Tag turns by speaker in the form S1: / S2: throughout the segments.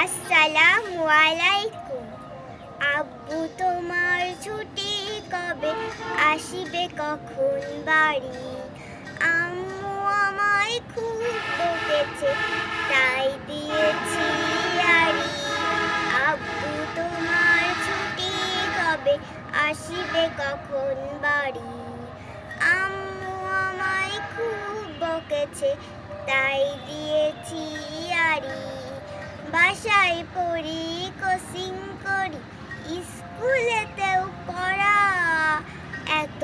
S1: আসসালামু আলাইকুম। আব্বু তোমার ছুটি কবে, আসিবে কখন বাড়ি? আম্মু আমায় খুব বকেছে, তাই দিয়েছি আড়ি। আব্বু তোমার ছুটি কবে, আসিবে কখন বাড়ি? আম্মু আমায় খুব বকেছে, তাই দিয়েছি আড়ি। বাসায় পড়ি, কোচিং করি, স্কুলেতেও পড়া। এত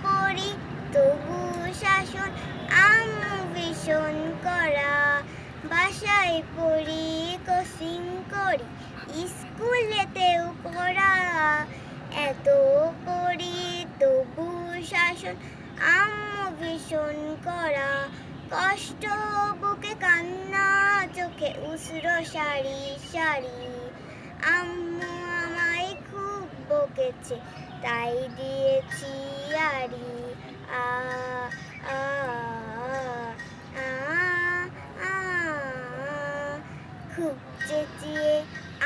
S1: পড়ি তবু শাসন, আম্মু ভীষণ কড়া। বাসায় পড়ি, কোচিং করি, স্কুলেতেও পড়া। এত পড়ি তবু শাসন, আম্মু ভীষণ কড়া। কষ্ট বুকে কান্না, চোখে উসরো সারি সারি। আম্মু আমায় খুব বকেছে, তাই দিয়েছি আড়ি। আ আ আ আ খুব চেঁচিয়ে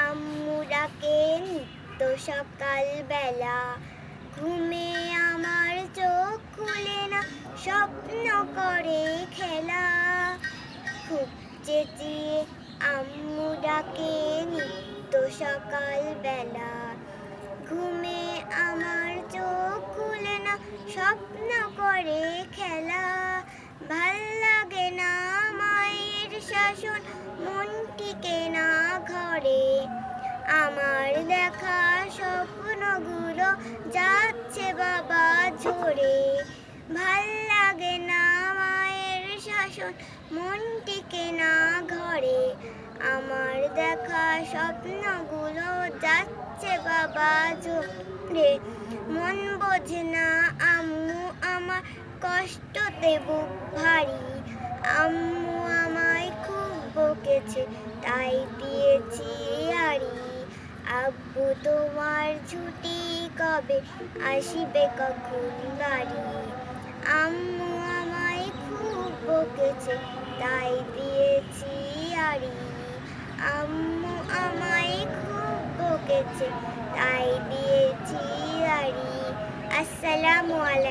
S1: আম্মু ডাকে নিত্য সকাল বেলা। ঘুমে আমার চোখ খুলে না, স্বপ্ন করে খেলা। খুব চেঁচিয়ে আম্মু ডাকে নিত্য সকাল বেলা। ঘুমে আমার চোখ খুলে না, স্বপ্ন করে খেলা। ভাল লাগে না মায়ের শাসন, মন টিকে না ঘরে। আমার দেখা স্বপ্নগুলো যাচ্ছে বাবা ঝরে। ভাল লাগে না মায়ের শাসন, মন টিকে না ঘরে। আমার দেখা স্বপ্নগুলো যাচ্ছে বাবা ঝরে। মন বোঝে না আম্মু আমার, কষ্টতে বুক ভারী। আম্মু আমায় খুব বকেছে, তাই দিয়েছি আড়ি। আব্বু তোমার ছুটি কবে, আসিবে কখন বাড়ি? আম্মু আমায় খুব বকেছে, তাই দিয়েছি আড়ি। আম্মু আমায় খুব বকেছে, তাই দিয়েছি আড়ি। আসসালামু আলাইকুম।